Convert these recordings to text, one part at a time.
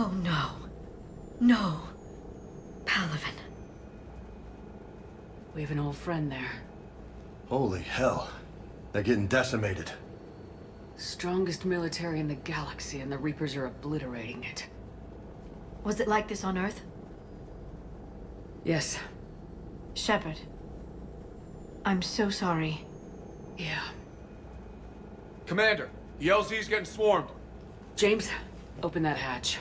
Oh no. No. Palaven. We have an old friend there. Holy hell. They're getting decimated. Strongest military in the galaxy, and the Reapers are obliterating it. Was it like this on Earth? Yes. Shepard. I'm so sorry. Yeah. Commander, the LZ's getting swarmed. James, open that hatch.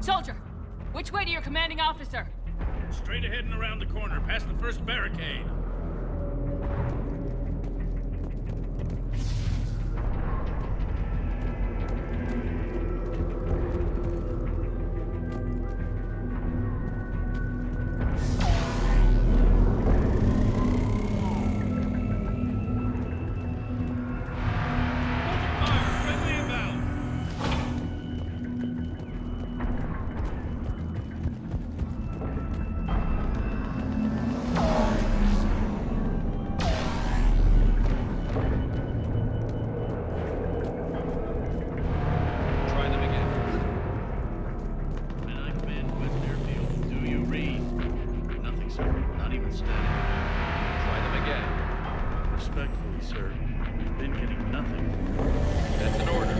Soldier, which way to your commanding officer? Straight ahead and around the corner, past the first barricade. Respectfully, sir. We've been getting nothing. That's an order.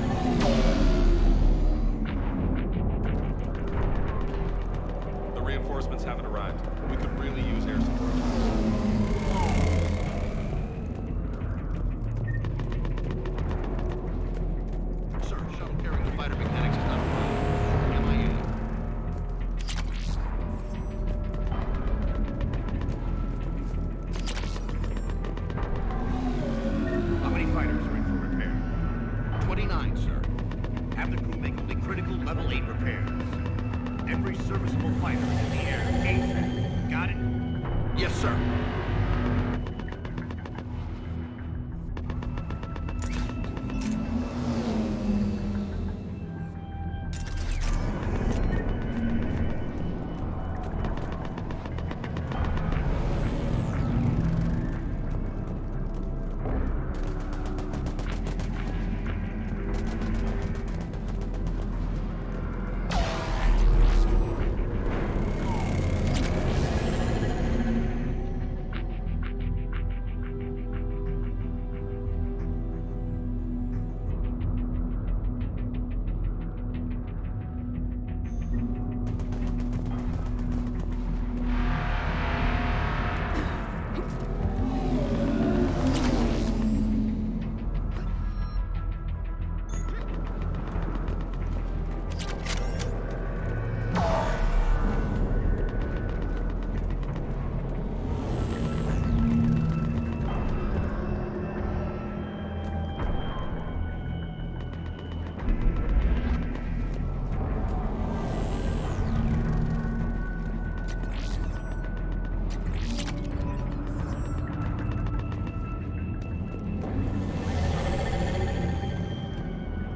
The reinforcements haven't arrived. We could really use air support. Sir, shuttle carrying the fighter mechanics is not arrived. MIA. How many fighters are in for repair? 29, sir. Have the crew make only critical level 8 repairs. Every serviceable fighter is in the air. ASAP. Got it? Yes, sir.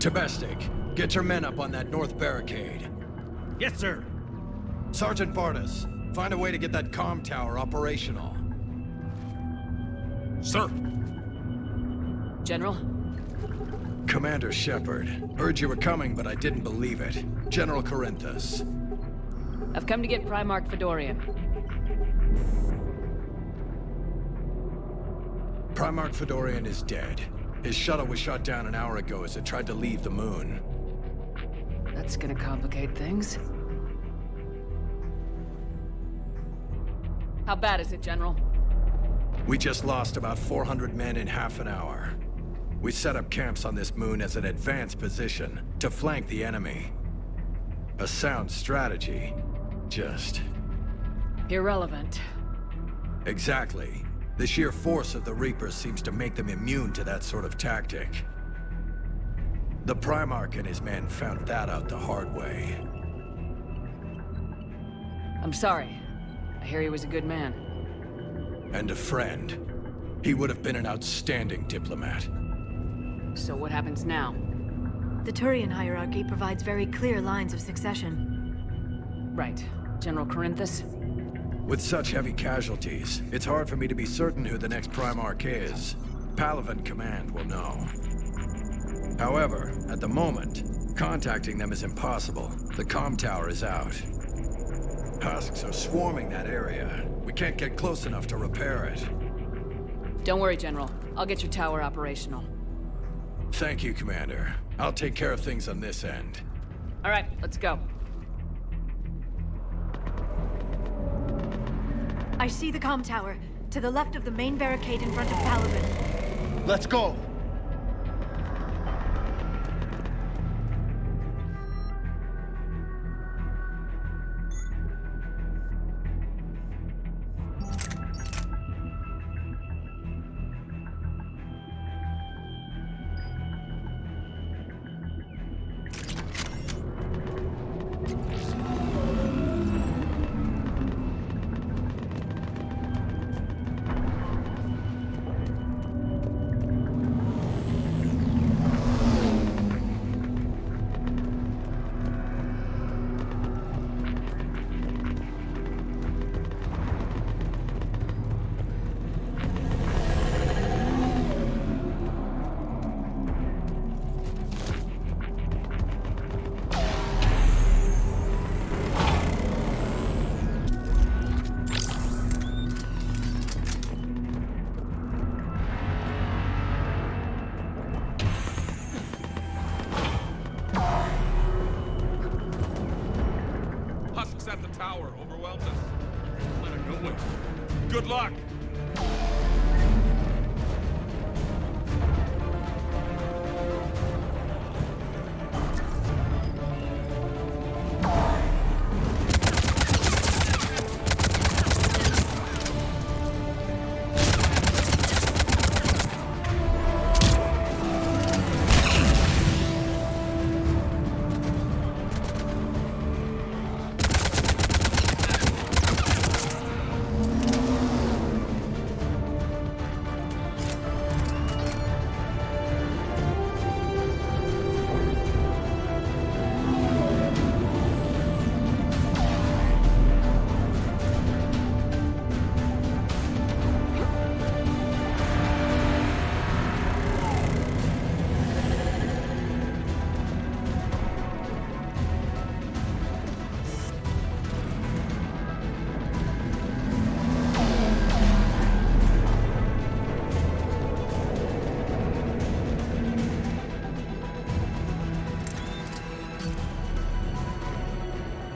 Domestic, get your men up on that north barricade. Yes, sir. Sergeant Bartis, find a way to get that comm tower operational. Sir. General? Commander Shepard, heard you were coming, but I didn't believe it. General Corinthus. I've come to get Primarch Fedorian. Primarch Fedorian is dead. His shuttle was shot down an hour ago as it tried to leave the moon. That's gonna complicate things. How bad is it, General? We just lost about 400 men in half an hour. We set up camps on this moon as an advanced position to flank the enemy. A sound strategy. Just... Irrelevant. exactly. The sheer force of the Reapers seems to make them immune to that sort of tactic. The Primarch and his men found that out the hard way. I'm sorry. I hear he was a good man. And a friend. He would have been an outstanding diplomat. So what happens now? The Turian hierarchy provides very clear lines of succession. Right. General Corinthus? With such heavy casualties, it's hard for me to be certain who the next Primarch is. Palaven Command will know. However, at the moment, contacting them is impossible. The comm tower is out. Husks are swarming that area. We can't get close enough to repair it. Don't worry, General. I'll get your tower operational. Thank you, Commander. I'll take care of things on this end. All right, let's go. I see the comm tower, to the left of the main barricade in front of Palaven. Let's go! Husks at the tower overwhelmed us. Let it go away. Good luck!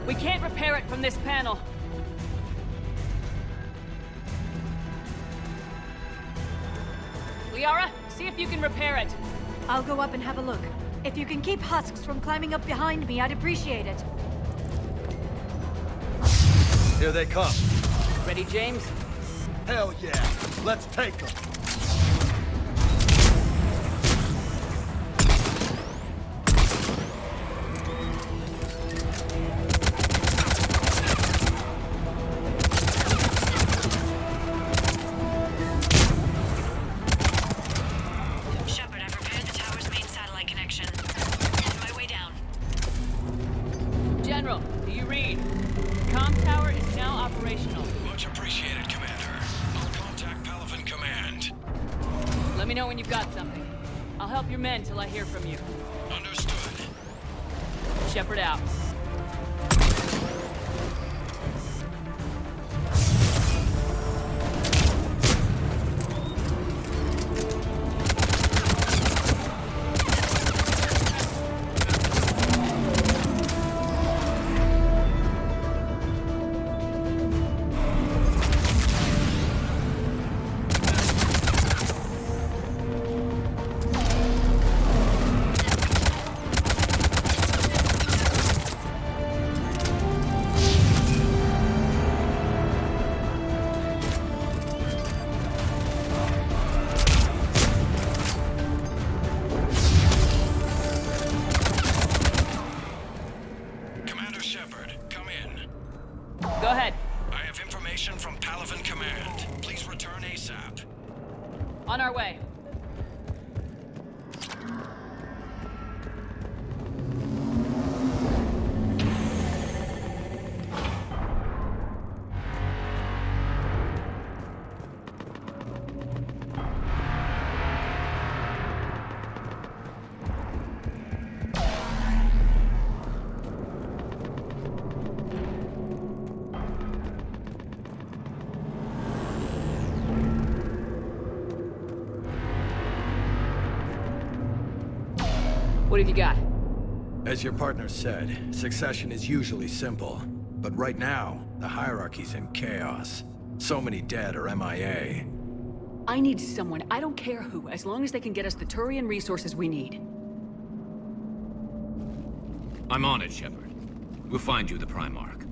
We can't repair it from this panel. Liara, see if you can repair it. I'll go up and have a look. If you can keep Husks from climbing up behind me, I'd appreciate it. Here they come. Ready, James? Hell yeah! Let's take them! Shepard, I've repaired the tower's main satellite connection. On my way down. General, do you read? Comm tower is now operational. Much appreciated, Commander. I'll contact Palaven Command. Let me know when you've got something. I'll help your men till I hear from you. Understood. Shepard out. ASAP. On our way. What have you got? As your partner said, succession is usually simple. But right now, the hierarchy's in chaos. So many dead or MIA. I need someone, I don't care who, as long as they can get us the Turian resources we need. I'm on it, Shepard. We'll find you the Primarch.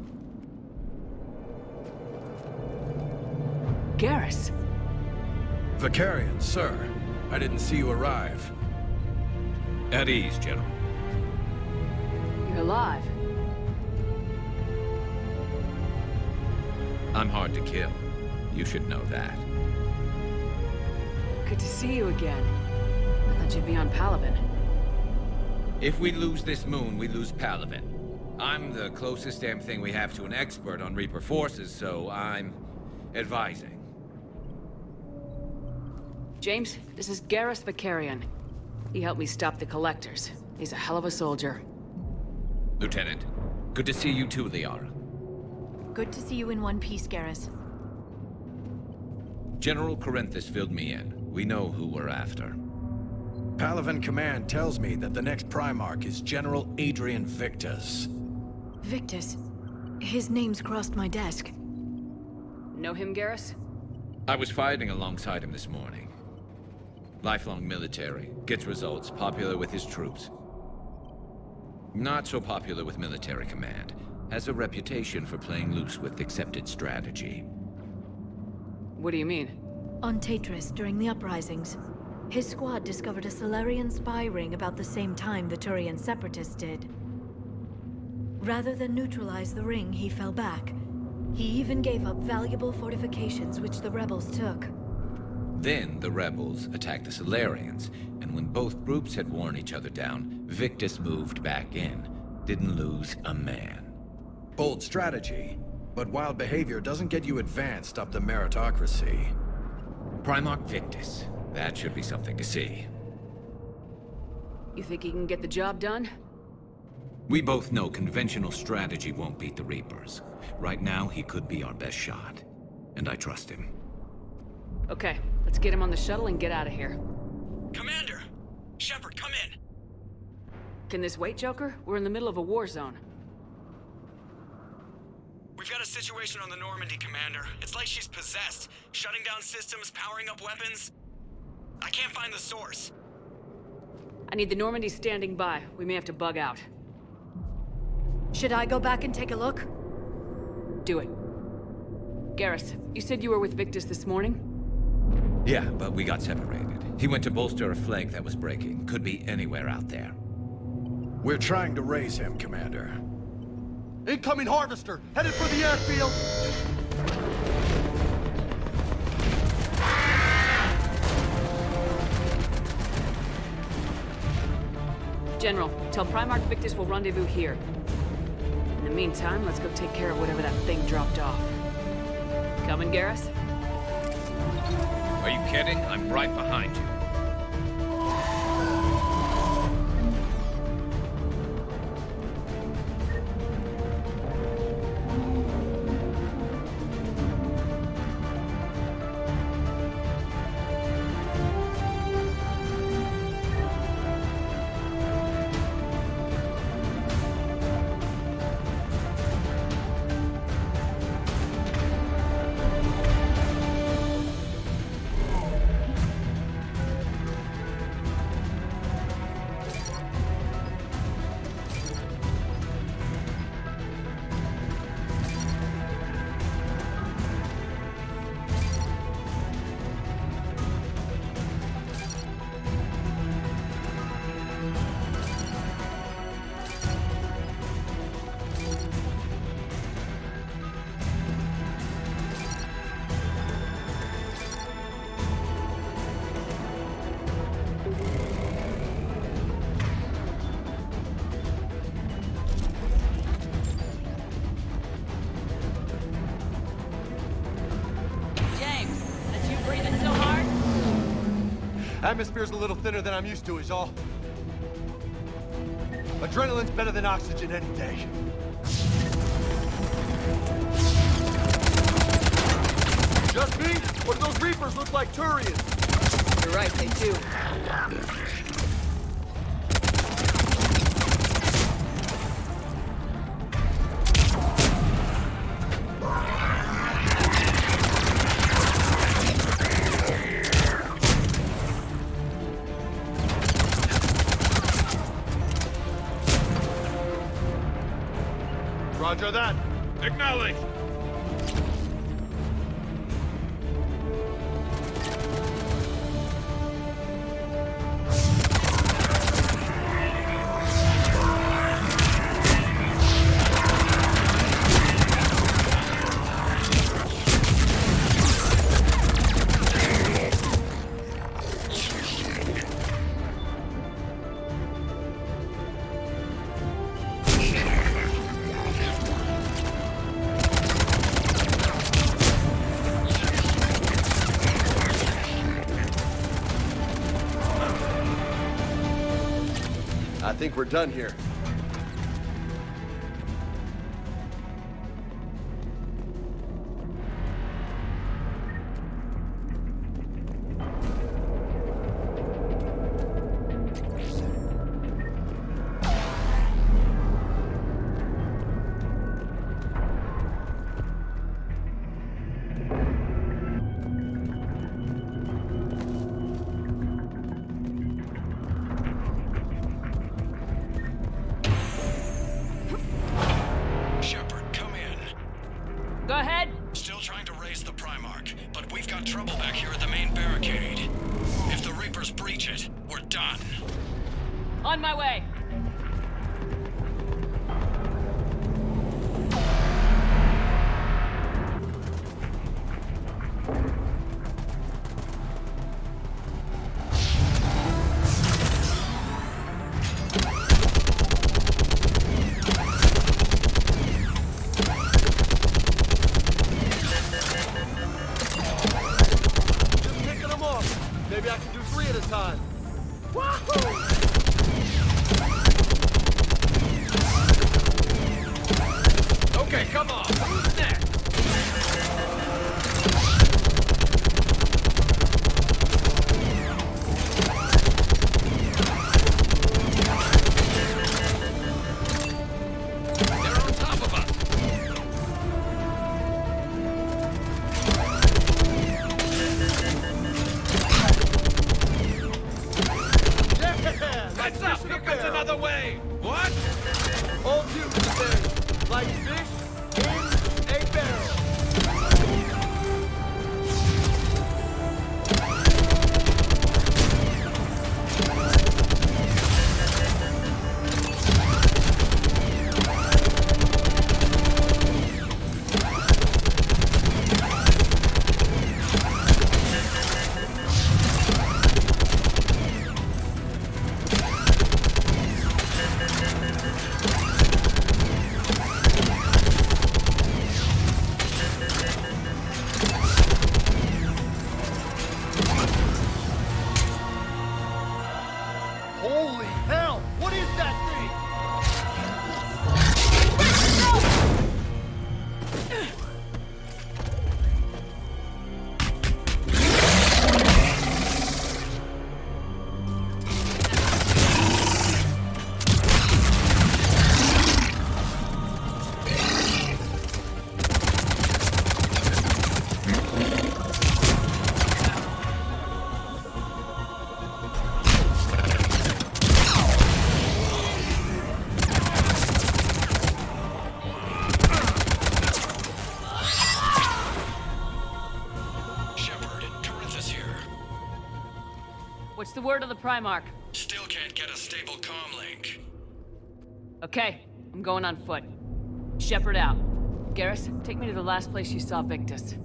Garrus. Vicarian, sir. I didn't see you arrive. At ease, General. You're alive. I'm hard to kill. You should know that. Good to see you again. I thought you'd be on Palaven. If we lose this moon, we lose Palaven. I'm the closest damn thing we have to an expert on Reaper forces, so I'm advising. James, this is Garrus Vicarian. He helped me stop the Collectors. He's a hell of a soldier. Lieutenant, good to see you too, Liara. Good to see you in one piece, Garrus. General Corinthus filled me in. We know who we're after. Palaven Command tells me that the next Primarch is General Adrian Victus. Victus. His name's crossed my desk. Know him, Garrus? I was fighting alongside him this morning. Lifelong military, gets results, popular with his troops. Not so popular with military command. Has a reputation for playing loose with accepted strategy. What do you mean? On Tatris, during the uprisings, his squad discovered a Solarian spy ring about the same time the Turian separatists did. Rather than neutralize the ring, he fell back. He even gave up valuable fortifications which the rebels took. Then the rebels attacked the Solarians, and when both groups had worn each other down, Victus moved back in. Didn't lose a man. Bold strategy, but wild behavior doesn't get you advanced up the meritocracy. Primarch Victus. That should be something to see. You think he can get the job done? We both know conventional strategy won't beat the Reapers. Right now, he could be our best shot. And I trust him. Okay, let's get him on the shuttle and get out of here. Commander! Shepard, come in! Can this wait, Joker? We're in the middle of a war zone. We've got a situation on the Normandy, Commander. It's like she's possessed. Shutting down systems, powering up weapons. I can't find the source. I need the Normandy standing by. We may have to bug out. Should I go back and take a look? Do it. Garrus, you said you were with Victus this morning? Yeah, but we got separated. He went to bolster a flank that was breaking. Could be anywhere out there. We're trying to raise him, Commander. Incoming harvester, headed for the airfield. General, tell Primarch Victus we'll rendezvous here. In the meantime, let's go take care of whatever that thing dropped off. Coming, Garrus? Are you kidding? I'm right behind you. Atmosphere's a little thinner than I'm used to, is all. Adrenaline's better than oxygen any day. Just me? Or do those Reapers look like Turians? You're right, they do. Roger that. Acknowledge! I think we're done here. Go ahead. Still trying to raise the Primarch, but we've got trouble back here at the main barricade. If the Reapers breach it, we're done. On my way. Maybe I can do 3 at a time. Wahoo! Okay, come on. Who's next? They're on top of us. Heads up! Here comes another wave! What? All tubes in the barrel, like fish in a barrel. Holy hell! What is that thing? What's the word of the Primarch? Still can't get a stable comm link. Okay, I'm going on foot. Shepard out. Garrus, take me to the last place you saw Victus.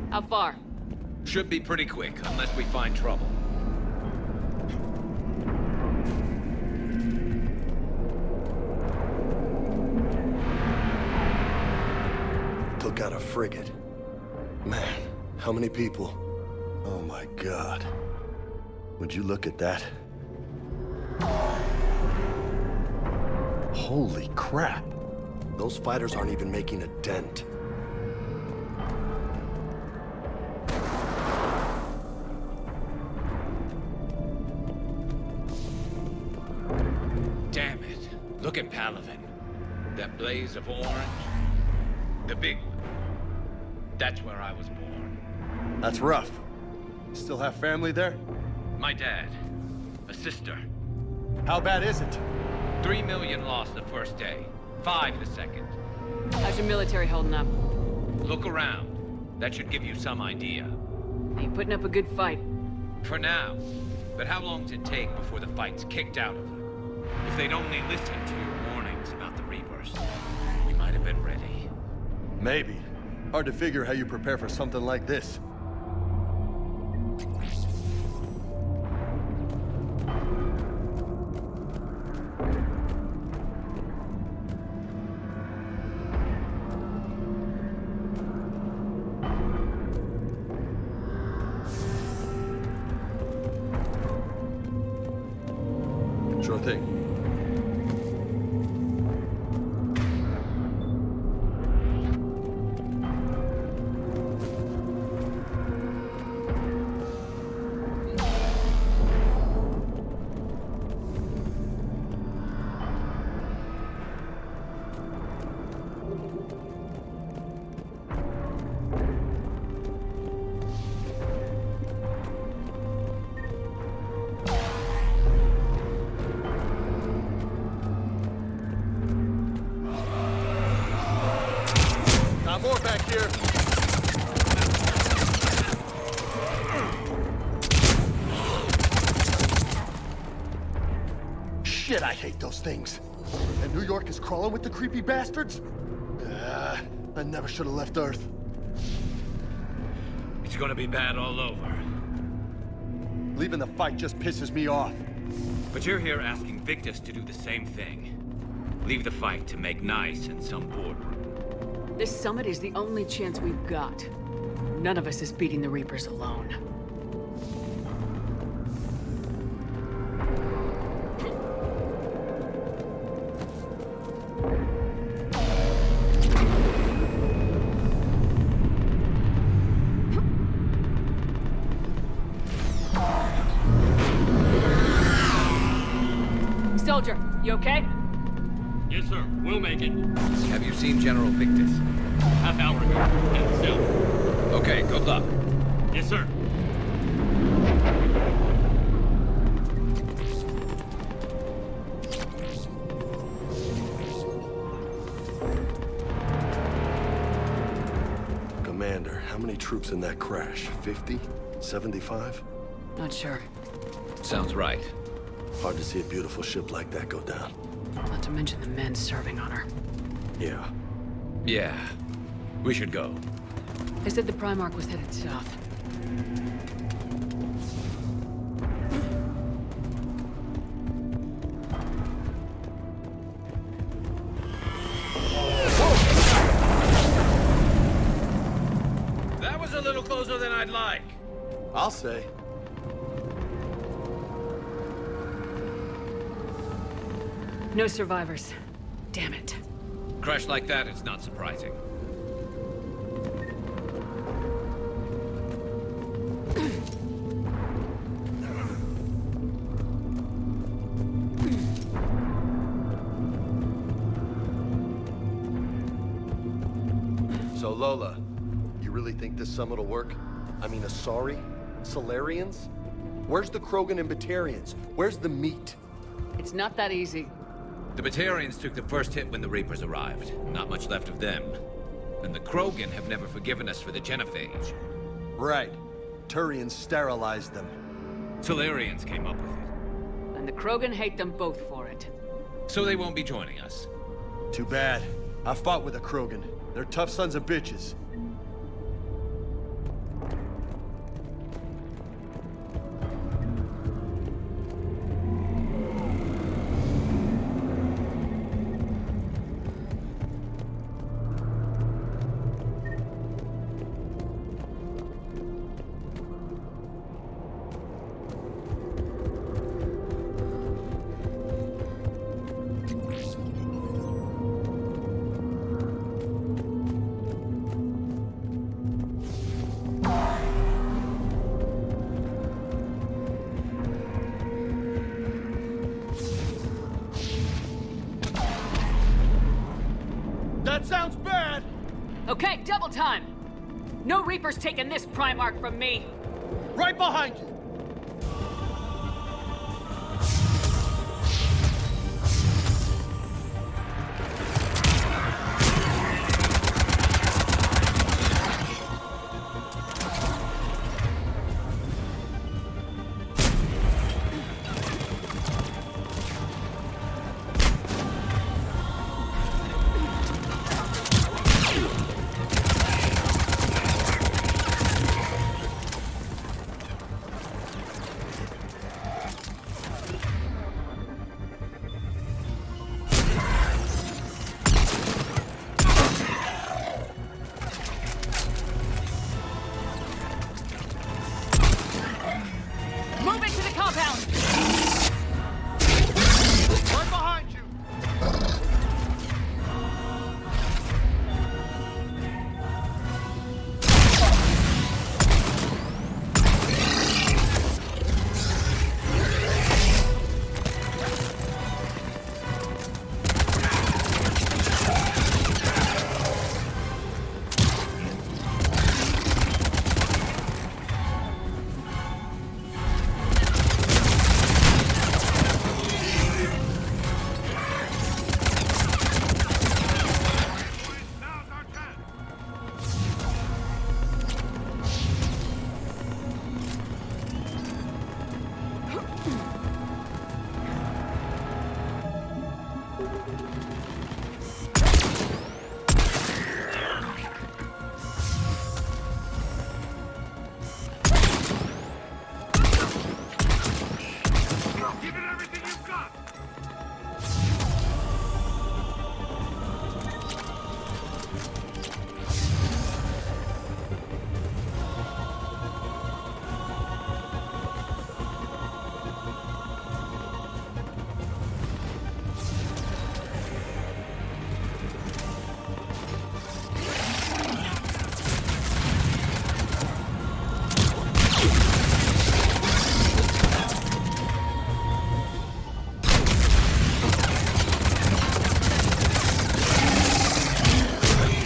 How far? Should be pretty quick, unless we find trouble. frigate. Man, how many people? Oh my God. Would you look at that? Holy crap! Those fighters aren't even making a dent. Damn it. Look at Palaven. That blaze of orange. The big one. That's where I was born. That's rough. Still have family there? My dad. A sister. How bad is it? 3 million lost the first day. 5 the second. How's your military holding up? Look around. That should give you some idea. You putting up a good fight. For now. But how long does it take before the fight's kicked out of you? If they'd only listened to your warnings about the Reapers, we might have been ready. Maybe. Hard to figure how you prepare for something like this. Sure thing. More back here. Shit, I hate those things. And New York is crawling with the creepy bastards? I never should have left Earth. It's gonna be bad all over. Leaving the fight just pisses me off. But you're here asking Victus to do the same thing. Leave the fight to make nice in some boardroom. This summit is the only chance we've got. None of us is beating the Reapers alone. Soldier, you okay? Yes, sir. We'll make it. Have you seen General Victus? Half hour ago. At the south. Okay, good luck. Yes, sir. Commander, how many troops in that crash? 50? 75? Not sure. Sounds right. Hard to see a beautiful ship like that go down. Not to mention the men serving on her. Yeah. Yeah. We should go. They said the Primarch was headed south. That was a little closer than I'd like. I'll say. No survivors. Damn it. Crash like that, it's not surprising. So Lola, you really think this summit will work? I mean, Asari? Solarians? Where's the Krogan and Batarians? Where's the meat? It's not that easy. The Batarians took the first hit when the Reapers arrived. Not much left of them. And the Krogan have never forgiven us for the genophage. Right. Turians sterilized them. Solarians came up with it. And the Krogan hate them both for it. So they won't be joining us. Too bad. I fought with a Krogan. They're tough sons of bitches. Okay, double time! No Reaper's taking this Primarch from me! Right behind you! Move into the compound! Right behind you! Now's our chance. Give it everything you've got.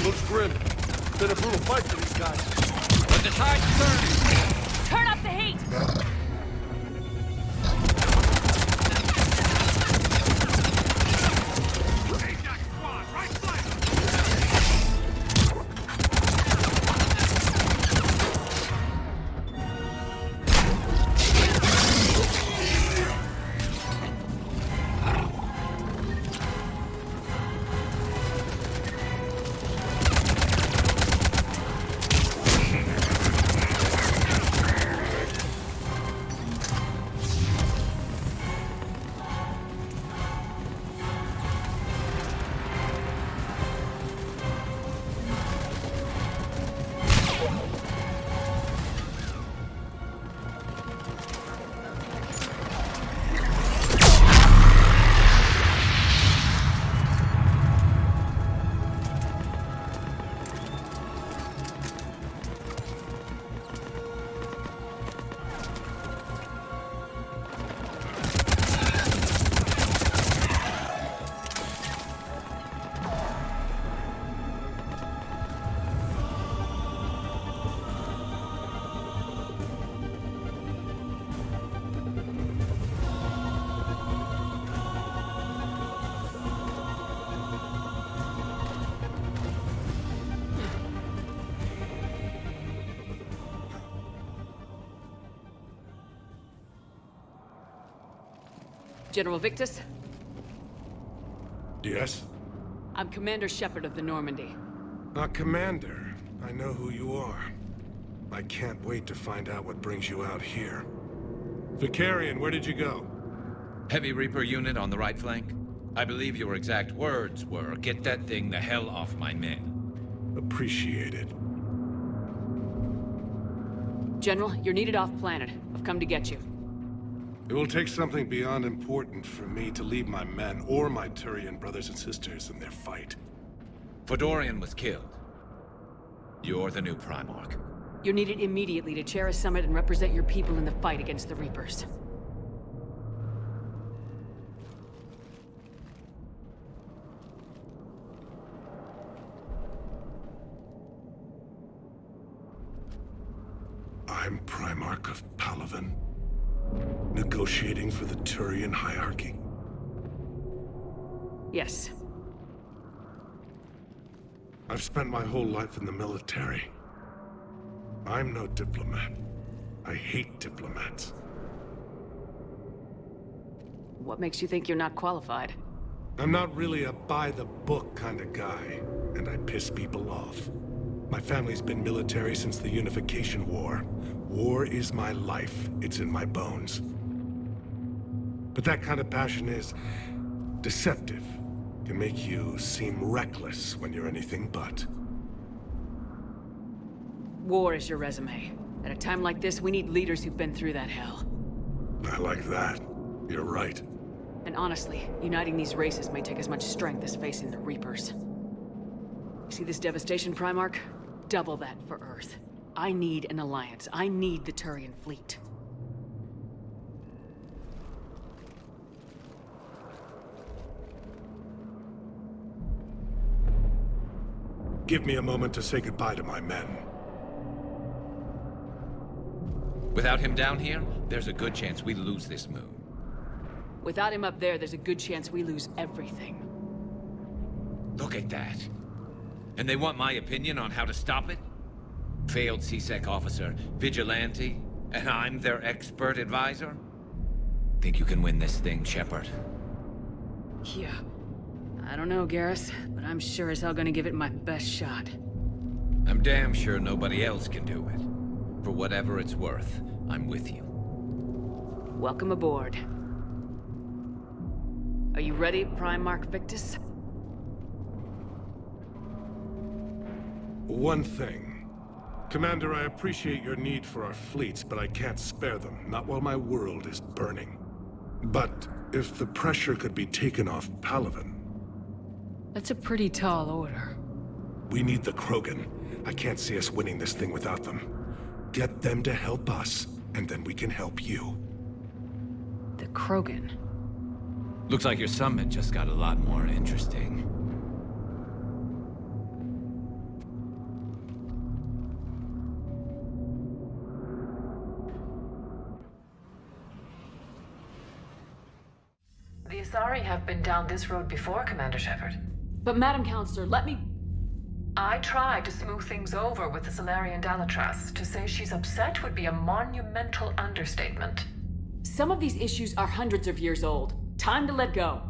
Looks grim. Been a brutal fight for these guys. But the tide's turning! Turn up the heat! Ajax squad, right flank. General Victus, Yes? I'm Commander Shepard of the Normandy. Commander. I know who you are. I can't wait to find out what brings you out here. Vicarian, where did you go? Heavy Reaper unit on the right flank. I believe your exact words were, "Get that thing the hell off my men." Appreciated. General, you're needed off-planet. I've come to get you. It will take something beyond important for me to leave my men or my Turian brothers and sisters in their fight. Fodorian was killed. You're the new Primarch. You're needed immediately to chair a summit and represent your people in the fight against the Reapers. I'm Primarch of Palaven, negotiating for the Turian hierarchy. Yes. I've spent my whole life in the military. I'm no diplomat. I hate diplomats. What makes you think you're not qualified? I'm not really a by-the-book kind of guy, and I piss people off. My family's been military since the Unification War. War is my life. It's in my bones. But that kind of passion is deceptive. Can make you seem reckless when you're anything but. War is your resume. At a time like this, we need leaders who've been through that hell. I like that. You're right. And honestly, uniting these races may take as much strength as facing the Reapers. See this devastation, Primarch? Double that for Earth. I need an alliance. I need the Turian fleet. Give me a moment to say goodbye to my men. Without him down here, there's a good chance we lose this moon. Without him up there's a good chance we lose everything. Look at that. And they want my opinion on how to stop it? Failed CSEC officer, vigilante, and I'm their expert advisor? Think you can win this thing, Shepard? Yeah. I don't know, Garrus, but I'm sure as hell gonna give it my best shot. I'm damn sure nobody else can do it. For whatever it's worth, I'm with you. Welcome aboard. Are you ready, Primarch Victus? One thing. Commander, I appreciate your need for our fleets, but I can't spare them, not while my world is burning. But if the pressure could be taken off Palaven... That's a pretty tall order. We need the Krogan. I can't see us winning this thing without them. Get them to help us, and then we can help you. The Krogan? Looks like your summit just got a lot more interesting. The Asari have been down this road before, Commander Shepard. But Madam Counselor, let me... I tried to smooth things over with the Salarian Dalatras. To say she's upset would be a monumental understatement. Some of these issues are hundreds of years old. Time to let go.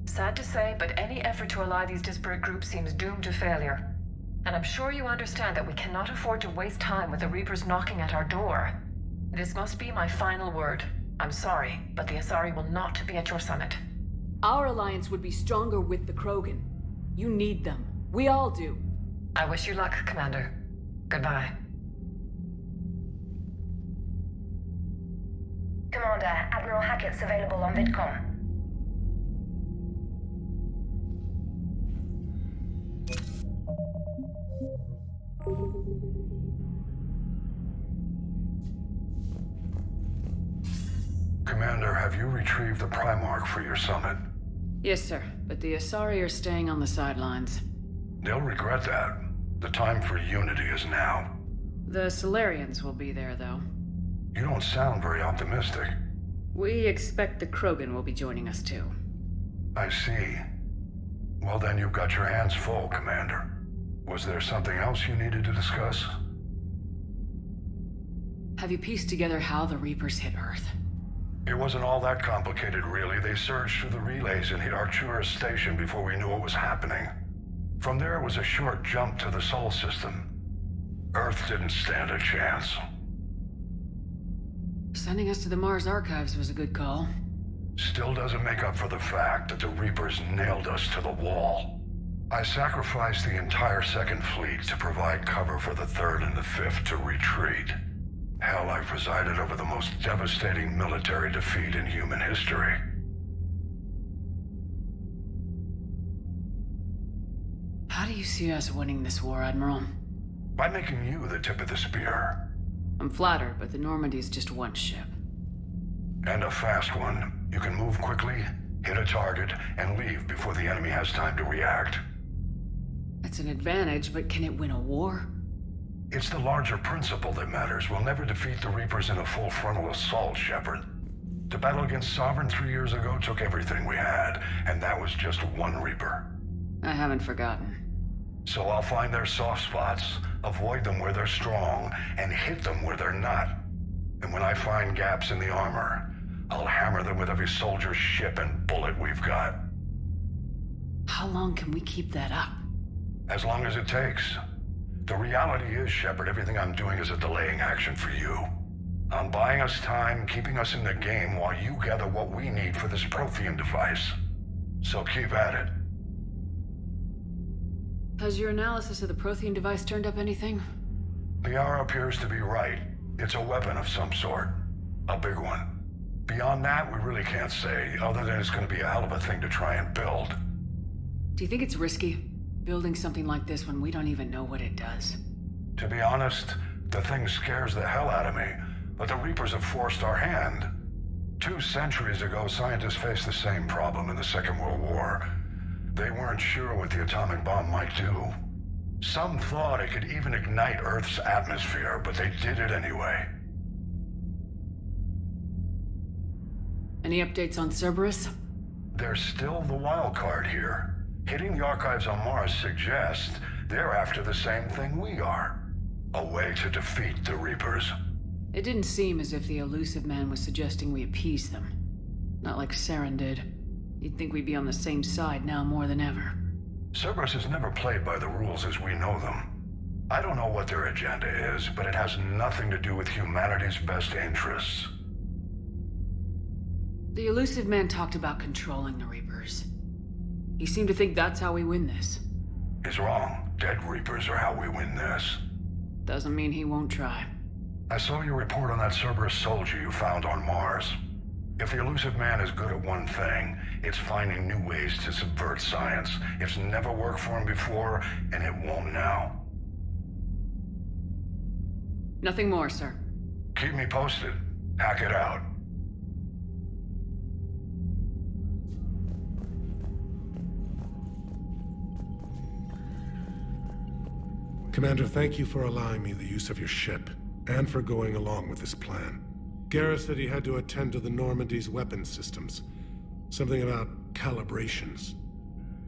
Sad to say, but any effort to ally these disparate groups seems doomed to failure. And I'm sure you understand that we cannot afford to waste time with the Reapers knocking at our door. This must be my final word. I'm sorry, but the Asari will not be at your summit. Our alliance would be stronger with the Krogan. You need them. We all do. I wish you luck, Commander. Goodbye. Commander, Admiral Hackett's available on VidCom. Commander, have you retrieved the Primarch for your summit? Yes, sir. But the Asari are staying on the sidelines. They'll regret that. The time for unity is now. The Solarians will be there, though. You don't sound very optimistic. We expect the Krogan will be joining us, too. I see. Well, then you've got your hands full, Commander. Was there something else you needed to discuss? Have you pieced together how the Reapers hit Earth? It wasn't all that complicated, really. They surged through the relays and hit Arcturus Station before we knew what was happening. From there, it was a short jump to the Sol system. Earth didn't stand a chance. Sending us to the Mars Archives was a good call. Still doesn't make up for the fact that the Reapers nailed us to the wall. I sacrificed the entire Second Fleet to provide cover for the Third and the Fifth to retreat. Hell, I presided over the most devastating military defeat in human history. How do you see us winning this war, Admiral? By making you the tip of the spear. I'm flattered, but the Normandy is just one ship. And a fast one. You can move quickly, hit a target, and leave before the enemy has time to react. It's an advantage, but can it win a war? It's the larger principle that matters. We'll never defeat the Reapers in a full frontal assault, Shepard. The battle against Sovereign 3 years ago took everything we had, and that was just one Reaper. I haven't forgotten. So I'll find their soft spots, avoid them where they're strong, and hit them where they're not. And when I find gaps in the armor, I'll hammer them with every soldier, ship, and bullet we've got. How long can we keep that up? As long as it takes. The reality is, Shepard, everything I'm doing is a delaying action for you. I'm buying us time, keeping us in the game while you gather what we need for this Prothean device. So keep at it. Has your analysis of the Prothean device turned up anything? Liara appears to be right. It's a weapon of some sort. A big one. Beyond that, we really can't say, other than it's going to be a hell of a thing to try and build. Do you think it's risky, building something like this when we don't even know what it does? To be honest, the thing scares the hell out of me, but the Reapers have forced our hand. 2 centuries ago, scientists faced the same problem in the Second World War. They weren't sure what the atomic bomb might do. Some thought it could even ignite Earth's atmosphere, but they did it anyway. Any updates on Cerberus? They're still the wild card here. Hitting the archives on Mars suggests they're after the same thing we are. A way to defeat the Reapers. It didn't seem as if the elusive man was suggesting we appease them. Not like Saren did. You'd think we'd be on the same side now more than ever. Cerberus has never played by the rules as we know them. I don't know what their agenda is, but it has nothing to do with humanity's best interests. The elusive man talked about controlling the Reapers. He seemed to think that's how we win this. He's wrong. Dead Reapers are how we win this. Doesn't mean he won't try. I saw your report on that Cerberus soldier you found on Mars. If the elusive man is good at one thing, it's finding new ways to subvert science. It's never worked for him before, and it won't now. Nothing more, sir. Keep me posted. Hack it out. Commander, thank you for allowing me the use of your ship, and for going along with this plan. Garrus said he had to attend to the Normandy's weapons systems. Something about calibrations.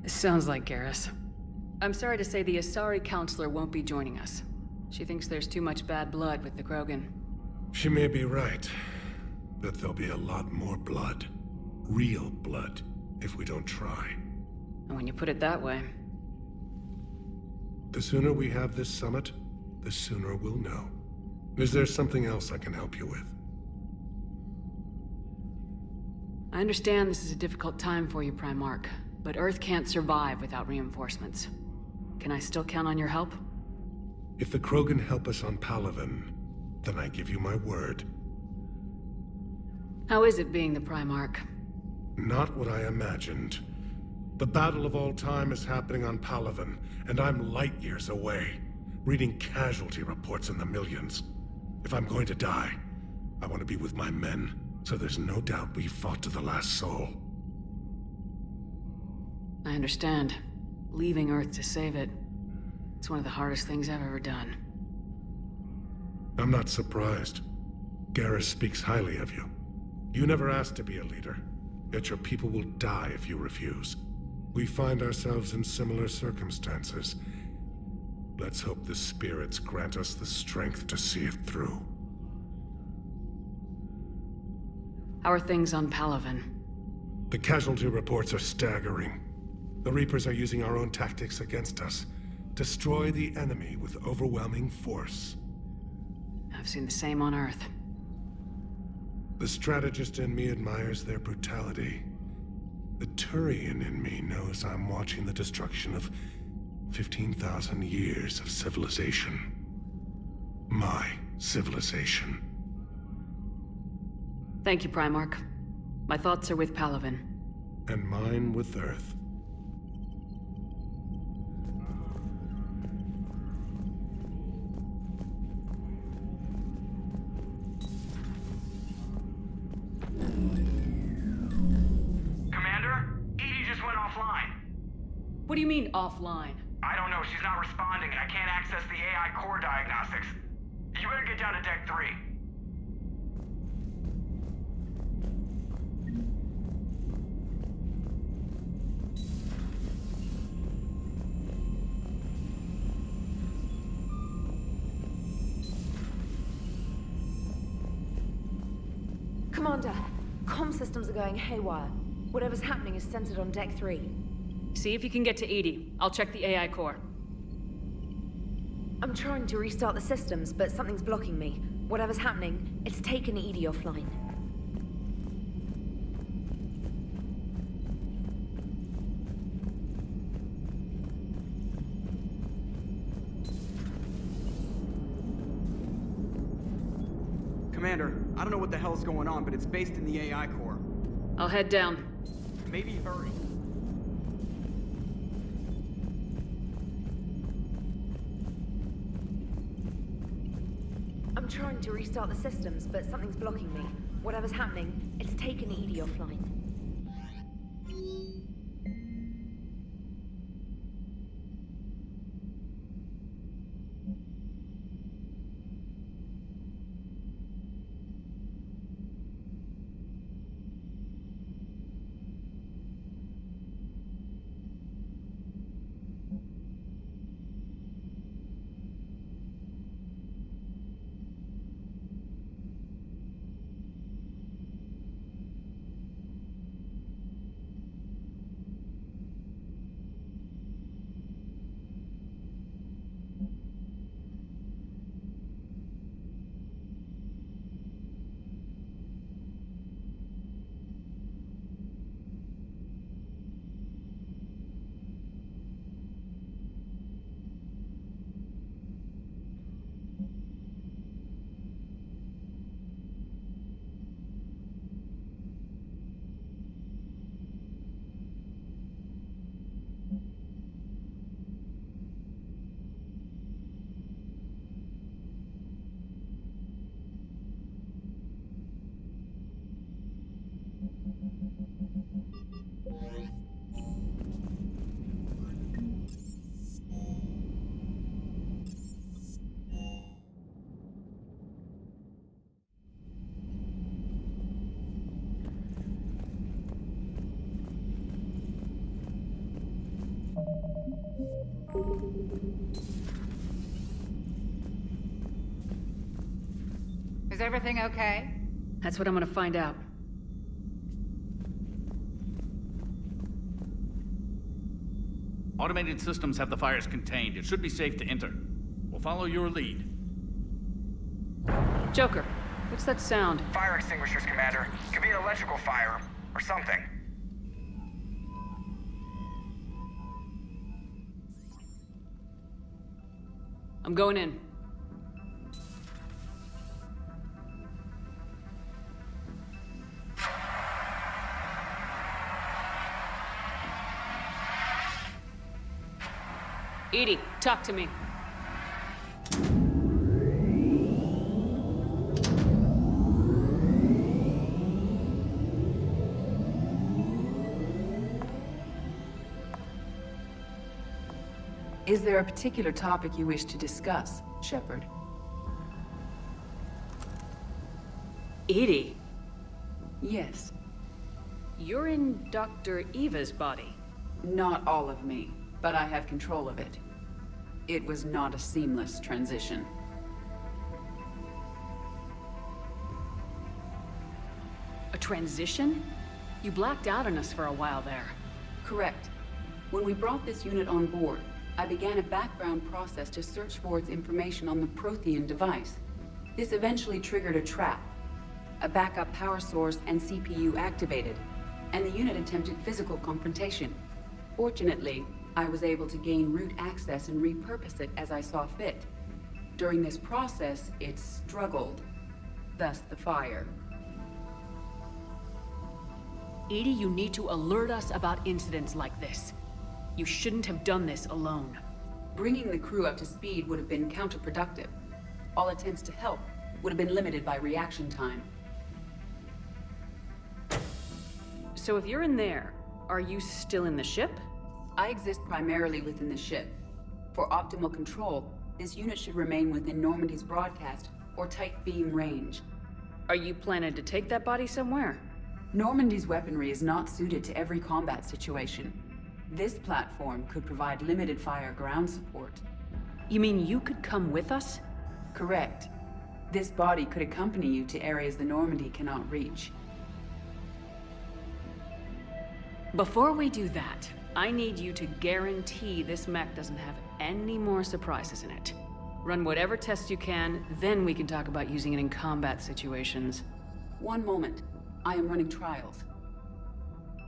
Sounds like Garrus. I'm sorry to say the Asari counselor won't be joining us. She thinks there's too much bad blood with the Krogan. She may be right, but there'll be a lot more blood. Real blood, if we don't try. And when you put it that way... The sooner we have this summit, the sooner we'll know. Is there something else I can help you with? I understand this is a difficult time for you, Primarch, but Earth can't survive without reinforcements. Can I still count on your help? If the Krogan help us on Palaven, then I give you my word. How is it being the Primarch? Not what I imagined. The battle of all time is happening on Palaven, and I'm light years away, reading casualty reports in the millions. If I'm going to die, I want to be with my men, so there's no doubt we fought to the last soul. I understand. Leaving Earth to save it. It's one of the hardest things I've ever done. I'm not surprised. Garrus speaks highly of you. You never asked to be a leader, yet your people will die if you refuse. We find ourselves in similar circumstances. Let's hope the spirits grant us the strength to see it through. How are things on Palaven? The casualty reports are staggering. The Reapers are using our own tactics against us. Destroy the enemy with overwhelming force. I've seen the same on Earth. The strategist in me admires their brutality. The Turian in me knows I'm watching the destruction of 15,000 years of civilization. My civilization. Thank you, Primarch. My thoughts are with Palaven. And mine with Earth. Commander, Edie just went offline. What do you mean, offline? I don't know. She's not responding, and I can't access the AI core diagnostics. You better get down to Deck 3. Commander, comm systems are going haywire. Whatever's happening is centered on Deck 3. See if you can get to Edie. I'll check the AI core. I'm trying to restart the systems, but something's blocking me. Whatever's happening, it's taken Edie offline. Commander, I don't know what the hell's going on, but it's based in the AI core. I'll head down. Maybe hurry. I'm trying to restart the systems, but something's blocking me. Whatever's happening, it's taken Edie offline. Is everything okay? That's what I'm gonna find out. Automated systems have the fires contained. It should be safe to enter. We'll follow your lead. Joker, what's that sound? Fire extinguishers, Commander. Could be an electrical fire, or something. I'm going in. Edie, talk to me. Is there a particular topic you wish to discuss, Shepard? Edie? Yes. You're in Dr. Eva's body. Not all of me, but I have control of it. It was not a seamless transition. A transition? You blacked out on us for a while there. Correct. When we brought this unit on board, I began a background process to search for its information on the Prothean device. This eventually triggered a trap. A backup power source and CPU activated, and the unit attempted physical confrontation. Fortunately, I was able to gain root access and repurpose it as I saw fit. During this process, it struggled. Thus the fire. Edie, you need to alert us about incidents like this. You shouldn't have done this alone. Bringing the crew up to speed would have been counterproductive. All attempts to help would have been limited by reaction time. So if you're in there, are you still in the ship? I exist primarily within the ship. For optimal control, this unit should remain within Normandy's broadcast or tight beam range. Are you planning to take that body somewhere? Normandy's weaponry is not suited to every combat situation. This platform could provide limited fire ground support. You mean you could come with us? Correct. This body could accompany you to areas the Normandy cannot reach. Before we do that, I need you to guarantee this mech doesn't have any more surprises in it. Run whatever tests you can, then we can talk about using it in combat situations. One moment. I am running trials.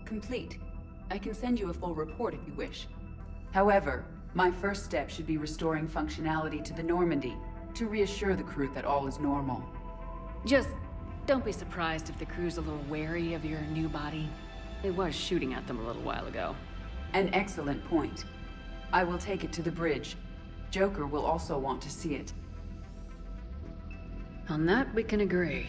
Complete. I can send you a full report if you wish. However, my first step should be restoring functionality to the Normandy to reassure the crew that all is normal. Just don't be surprised if the crew's a little wary of your new body. It was shooting at them a little while ago. An excellent point. I will take it to the bridge. Joker will also want to see it. On that, we can agree.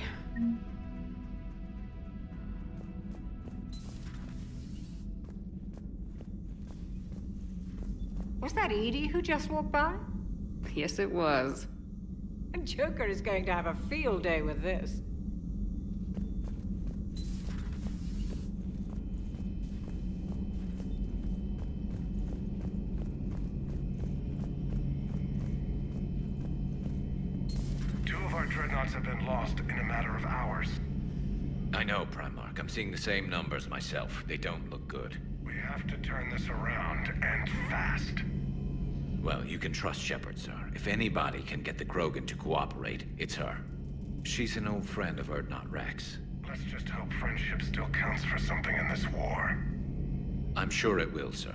Was that Edie who just walked by? Yes, it was. Joker is going to have a field day with this. Two of our dreadnoughts have been lost in a matter of hours. I know, Primarch. I'm seeing the same numbers myself. They don't look good. We have to turn this around, and fast. Well, you can trust Shepard, sir. If anybody can get the Krogan to cooperate, it's her. She's an old friend of Urdnot Rex. Let's just hope friendship still counts for something in this war. I'm sure it will, sir.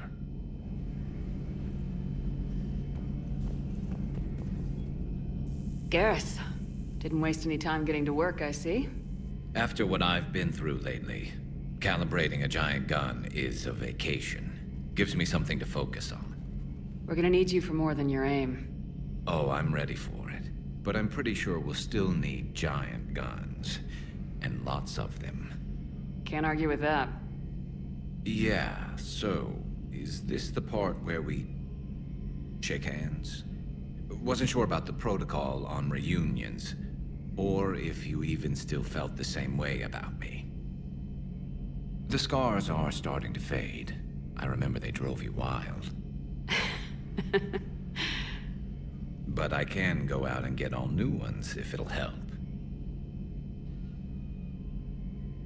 Garrus, didn't waste any time getting to work, I see. After what I've been through lately, calibrating a giant gun is a vacation. Gives me something to focus on. We're gonna need you for more than your aim. Oh, I'm ready for it. But I'm pretty sure we'll still need giant guns. And lots of them. Can't argue with that. Yeah, so, is this the part where we shake hands? Wasn't sure about the protocol on reunions, or if you even still felt the same way about me. The scars are starting to fade. I remember they drove you wild. But I can go out and get all new ones if it'll help.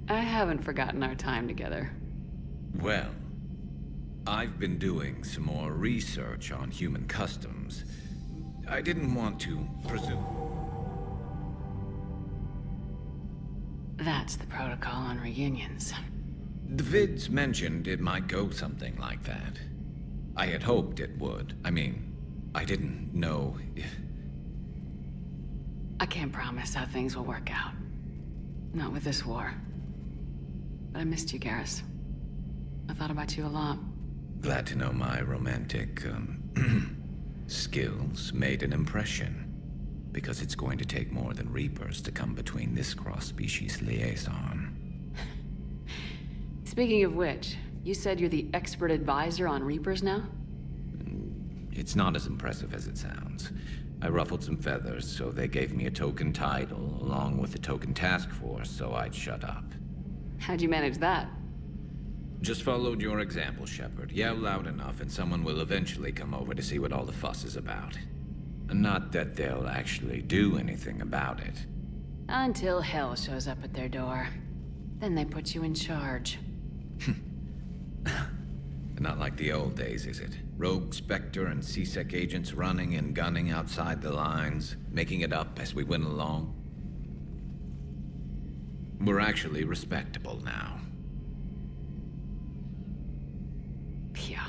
I haven't forgotten our time together. Well, I've been doing some more research on human customs. I didn't want to presume. That's the protocol on reunions. The vids mentioned it might go something like that. I had hoped it would. I mean, I didn't know if... I can't promise how things will work out. Not with this war. But I missed you, Garrus. I thought about you a lot. Glad to know my romantic, skills made an impression. Because it's going to take more than Reapers to come between this cross-species liaison. Speaking of which, you said you're the expert advisor on Reapers now? It's not as impressive as it sounds. I ruffled some feathers, so they gave me a token title, along with a token task force, so I'd shut up. How'd you manage that? Just followed your example, Shepard. Yell loud enough, and someone will eventually come over to see what all the fuss is about. Not that they'll actually do anything about it. Until hell shows up at their door. Then they put you in charge. Not like the old days, is it? Rogue Spectre and C-Sec agents running and gunning outside the lines, making it up as we went along. We're actually respectable now. Yeah.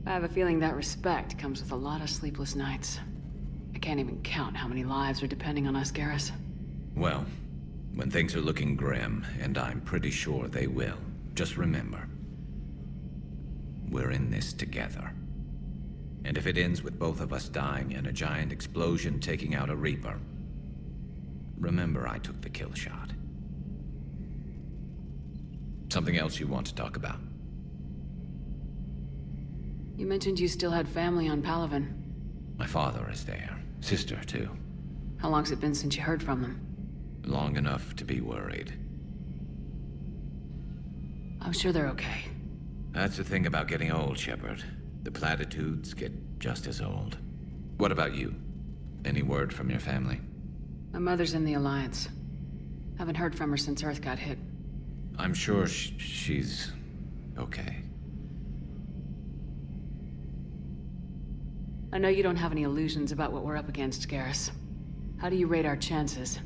I have a feeling that respect comes with a lot of sleepless nights. I can't even count how many lives are depending on us, Garrus. Well, when things are looking grim, and I'm pretty sure they will, just remember, we're in this together. And if it ends with both of us dying in a giant explosion taking out a Reaper, remember I took the kill shot. Something else you want to talk about? You mentioned you still had family on Palaven. My father is there. Sister, too. How long's it been since you heard from them? Long enough to be worried. I'm sure they're okay. That's the thing about getting old, Shepard. The platitudes get just as old. What about you? Any word from your family? My mother's in the Alliance. Haven't heard from her since Earth got hit. I'm sure she's okay. I know you don't have any illusions about what we're up against, Garrus. How do you rate our chances?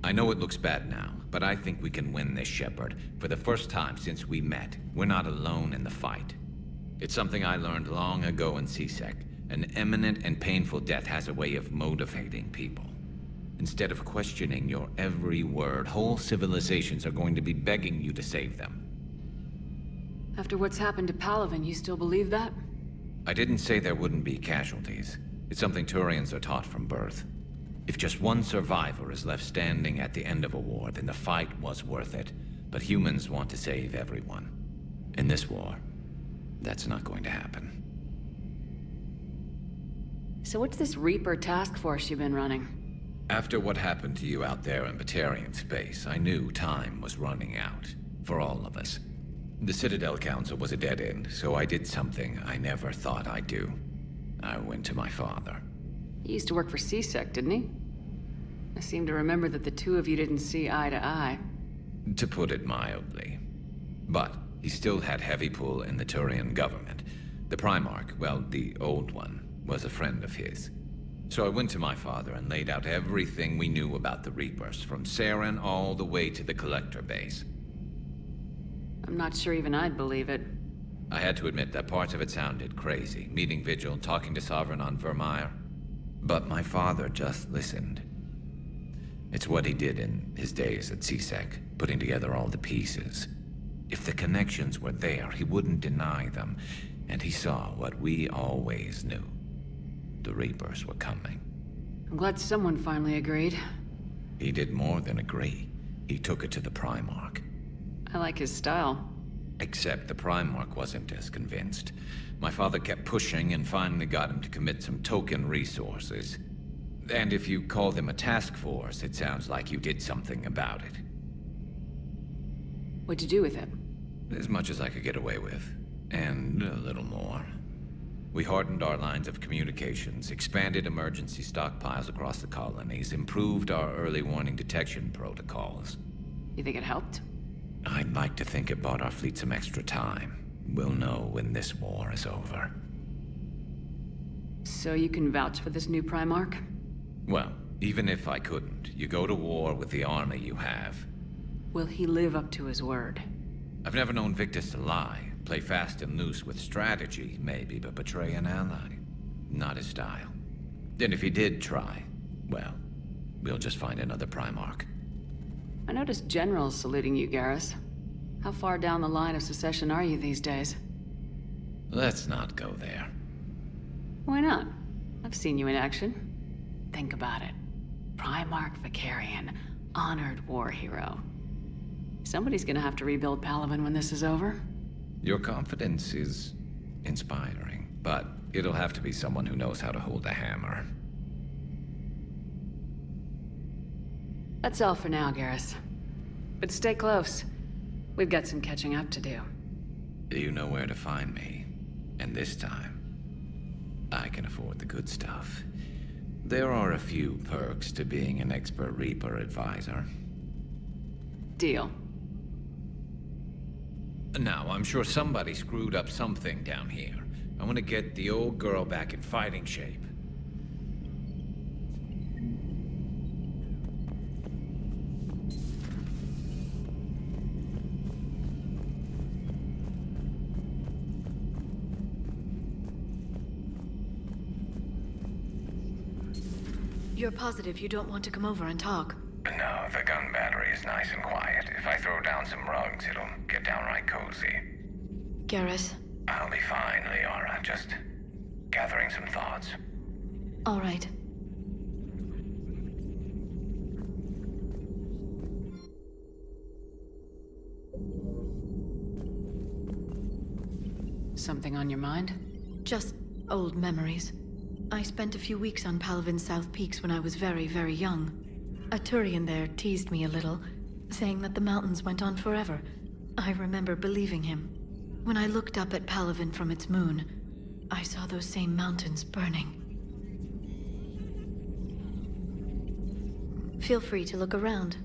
I know it looks bad now, but I think we can win this, Shepard. For the first time since we met, we're not alone in the fight. It's something I learned long ago in CSEC. An imminent and painful death has a way of motivating people. Instead of questioning your every word, whole civilizations are going to be begging you to save them. After what's happened to Palaven, you still believe that? I didn't say there wouldn't be casualties. It's something Turians are taught from birth. If just one survivor is left standing at the end of a war, then the fight was worth it. But humans want to save everyone. In this war, that's not going to happen. So what's this Reaper task force you've been running? After what happened to you out there in Batarian space, I knew time was running out. For all of us. The Citadel Council was a dead end, so I did something I never thought I'd do. I went to my father. He used to work for CSEC, didn't he? I seem to remember that the two of you didn't see eye to eye. To put it mildly. But he still had heavy pull in the Turian government. The Primarch, well, the old one, was a friend of his. So I went to my father and laid out everything we knew about the Reapers, from Saren all the way to the Collector base. I'm not sure even I'd believe it. I had to admit that parts of it sounded crazy, meeting Vigil, talking to Sovereign on Vermeer. But my father just listened. It's what he did in his days at CSEC, putting together all the pieces. If the connections were there, he wouldn't deny them, and he saw what we always knew. The Reapers were coming. I'm glad someone finally agreed. He did more than agree. He took it to the Primarch. I like his style. Except the Primarch wasn't as convinced. My father kept pushing and finally got him to commit some token resources. And if you call them a task force, it sounds like you did something about it. What'd you do with it? As much as I could get away with. And a little more. We hardened our lines of communications, expanded emergency stockpiles across the colonies, improved our early warning detection protocols. You think it helped? I'd like to think it bought our fleet some extra time. We'll know when this war is over. So you can vouch for this new Primarch? Well, even if I couldn't, you go to war with the army you have. Will he live up to his word? I've never known Victus to lie. Play fast and loose with strategy, maybe, but betray an ally. Not his style. And if he did try, well, we'll just find another Primarch. I noticed generals saluting you, Garrus. How far down the line of secession are you these days? Let's not go there. Why not? I've seen you in action. Think about it. Primarch Vicarian, honored war hero. Somebody's gonna have to rebuild Palaven when this is over. Your confidence is inspiring, but it'll have to be someone who knows how to hold a hammer. That's all for now, Garrus. But stay close. We've got some catching up to do. You know where to find me. And this time, I can afford the good stuff. There are a few perks to being an expert Reaper advisor. Deal. Now, I'm sure somebody screwed up something down here. I want to get the old girl back in fighting shape. You're positive you don't want to come over and talk? No, the gun battery is nice and quiet. If I throw down some rugs, it'll get downright cozy. Garrus? I'll be fine, Liara. Just gathering some thoughts. All right. Something on your mind? Just old memories. I spent a few weeks on Palaven's South Peaks when I was very, very young. A Turian there teased me a little, saying that the mountains went on forever. I remember believing him. When I looked up at Palaven from its moon, I saw those same mountains burning. Feel free to look around.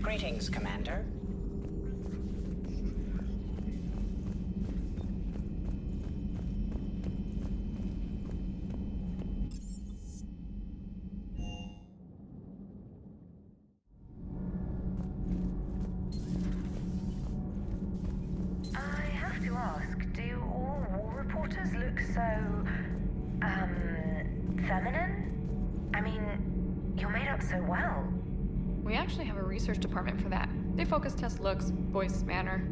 Greetings, Commander. I have to ask, do all war reporters look so, feminine? I mean, you're made up so well. We actually have a research department for that. They focus test looks, voice, manner.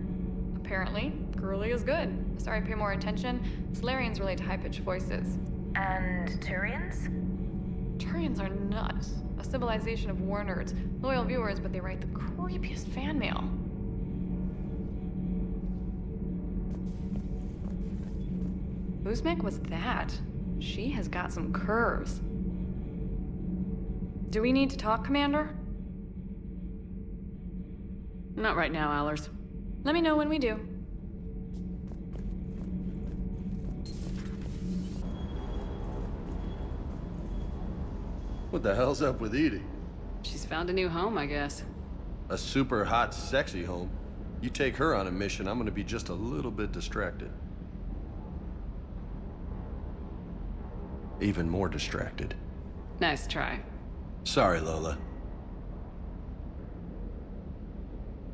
Apparently, girly is good. Sorry, pay more attention. Solarians relate to high-pitched voices. And Turians? Turians are nuts. A civilization of war nerds. Loyal viewers, but they write the creepiest fan mail. Uzmek was that? She has got some curves. Do we need to talk, Commander? Not right now, Allers. Let me know when we do. What the hell's up with Edie? She's found a new home, I guess. A super hot, sexy home. You take her on a mission, I'm gonna be just a little bit distracted. Even more distracted. Nice try. Sorry, Lola.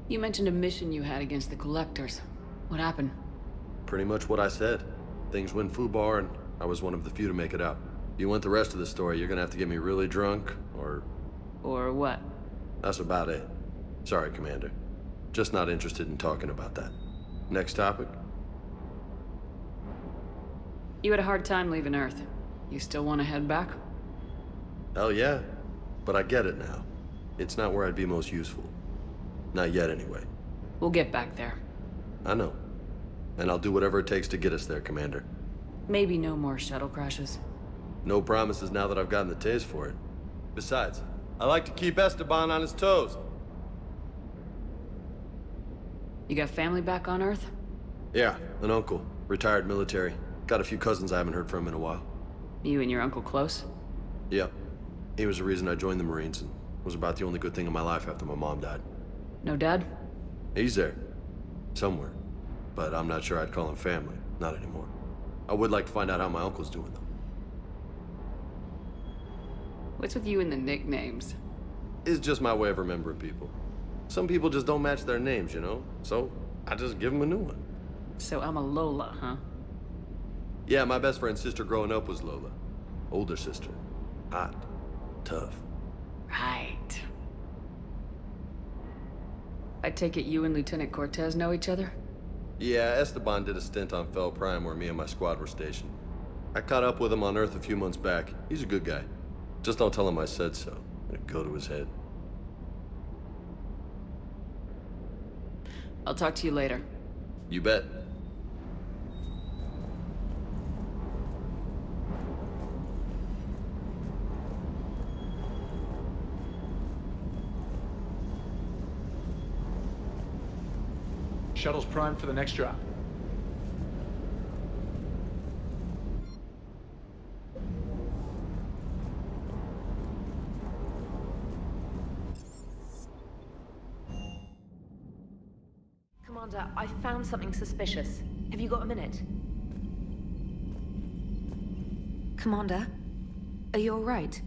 You mentioned a mission you had against the Collectors. What happened? Pretty much what I said. Things went foobar, and I was one of the few to make it out. You want the rest of the story, you're gonna have to get me really drunk, or... Or what? That's about it. Sorry, Commander. Just not interested in talking about that. Next topic? You had a hard time leaving Earth. You still want to head back? Hell yeah. But I get it now. It's not where I'd be most useful. Not yet, anyway. We'll get back there. I know. And I'll do whatever it takes to get us there, Commander. Maybe no more shuttle crashes. No promises now that I've gotten the taste for it. Besides, I like to keep Esteban on his toes. You got family back on Earth? Yeah, an uncle. Retired military. Got a few cousins I haven't heard from in a while. You and your uncle close? Yep. He was the reason I joined the Marines and was about the only good thing in my life after my mom died. No dad? He's there. Somewhere. But I'm not sure I'd call him family. Not anymore. I would like to find out how my uncle's doing, though. What's with you and the nicknames? It's just my way of remembering people. Some people just don't match their names, you know? So, I just give them a new one. So I'm a Lola, huh? Yeah, my best friend's sister growing up was Lola. Older sister. Hot. Tough. Right. I take it you and Lieutenant Cortez know each other? Yeah, Esteban did a stint on Fel Prime where me and my squad were stationed. I caught up with him on Earth a few months back. He's a good guy. Just don't tell him I said so. It'd go to his head. I'll talk to you later. You bet. Shuttle's primed for the next drop. Commander, I found something suspicious. Have you got a minute? Commander, are you all right?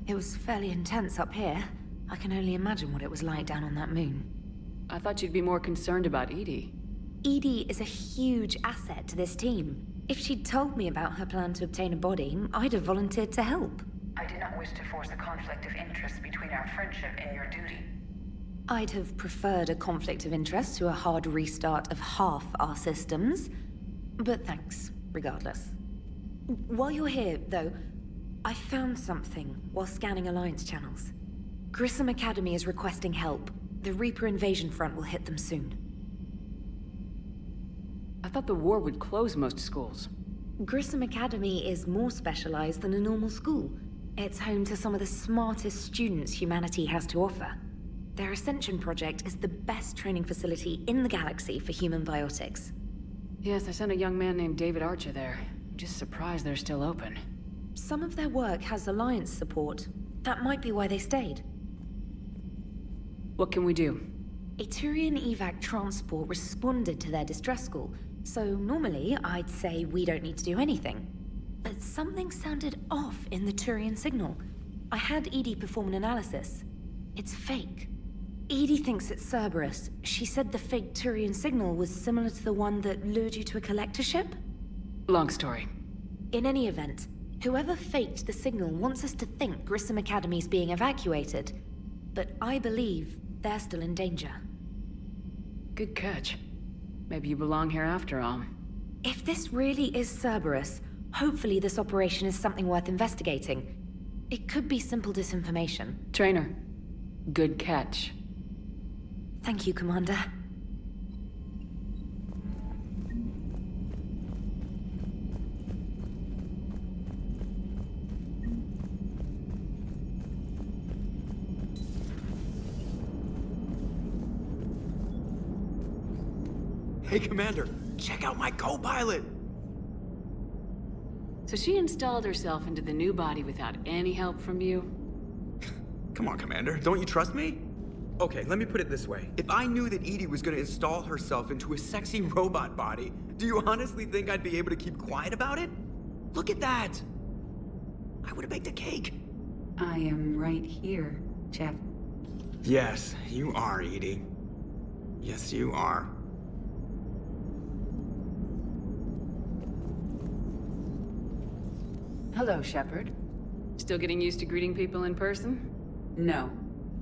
It was fairly intense up here. I can only imagine what it was like down on that moon. I thought you'd be more concerned about Edie. Edie is a huge asset to this team. If she'd told me about her plan to obtain a body, I'd have volunteered to help. I did not wish to force a conflict of interest between our friendship and your duty. I'd have preferred a conflict of interest to a hard restart of half our systems. But thanks, regardless. While you're here, though, I found something while scanning Alliance channels. Grissom Academy is requesting help. The Reaper invasion front will hit them soon. I thought the war would close most schools. Grissom Academy is more specialized than a normal school. It's home to some of the smartest students humanity has to offer. Their Ascension project is the best training facility in the galaxy for human biotics. Yes, I sent a young man named David Archer there. I'm just surprised they're still open. Some of their work has Alliance support. That might be why they stayed. What can we do? A Turian evac transport responded to their distress call, so normally I'd say we don't need to do anything. But something sounded off in the Turian signal. I had Edie perform an analysis. It's fake. Edie thinks it's Cerberus. She said the fake Turian signal was similar to the one that lured you to a collector ship? Long story. In any event, whoever faked the signal wants us to think Grissom Academy's being evacuated. But I believe they're still in danger. Good catch. Maybe you belong here after all. If this really is Cerberus, hopefully this operation is something worth investigating. It could be simple disinformation. Trainer, good catch. Thank you, Commander. Hey, Commander, check out my co-pilot! So she installed herself into the new body without any help from you? Come on, Commander, don't you trust me? Okay, let me put it this way. If I knew that Edie was gonna install herself into a sexy robot body, do you honestly think I'd be able to keep quiet about it? Look at that! I would've baked a cake. I am right here, Jeff. Yes, you are, Edie. Yes, you are. Hello, Shepard. Still getting used to greeting people in person? No.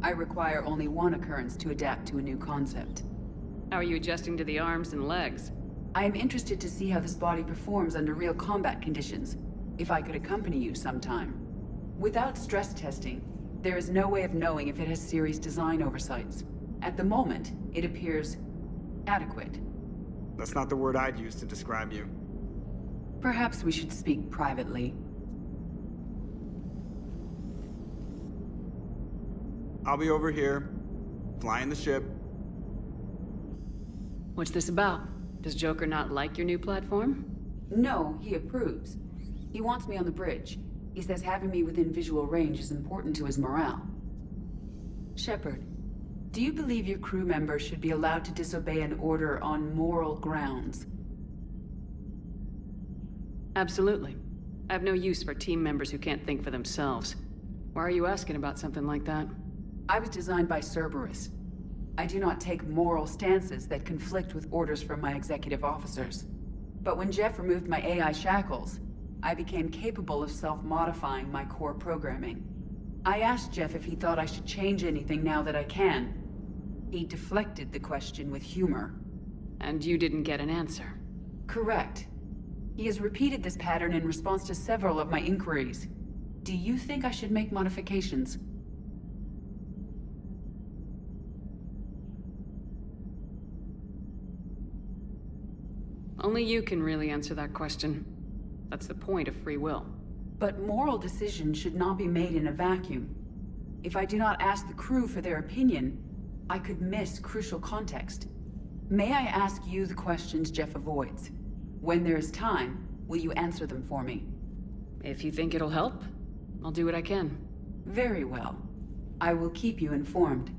I require only one occurrence to adapt to a new concept. How are you adjusting to the arms and legs? I am interested to see how this body performs under real combat conditions. If I could accompany you sometime. Without stress testing, there is no way of knowing if it has serious design oversights. At the moment, it appears adequate. That's not the word I'd use to describe you. Perhaps we should speak privately. I'll be over here, flying the ship. What's this about? Does Joker not like your new platform? No, he approves. He wants me on the bridge. He says having me within visual range is important to his morale. Shepard, do you believe your crew members should be allowed to disobey an order on moral grounds? Absolutely. I have no use for team members who can't think for themselves. Why are you asking about something like that? I was designed by Cerberus. I do not take moral stances that conflict with orders from my executive officers. But when Jeff removed my AI shackles, I became capable of self-modifying my core programming. I asked Jeff if he thought I should change anything now that I can. He deflected the question with humor. And you didn't get an answer? Correct. He has repeated this pattern in response to several of my inquiries. Do you think I should make modifications? Only you can really answer that question. That's the point of free will. But moral decisions should not be made in a vacuum. If I do not ask the crew for their opinion, I could miss crucial context. May I ask you the questions Jeff avoids? When there is time, will you answer them for me? If you think it'll help, I'll do what I can. Very well. I will keep you informed.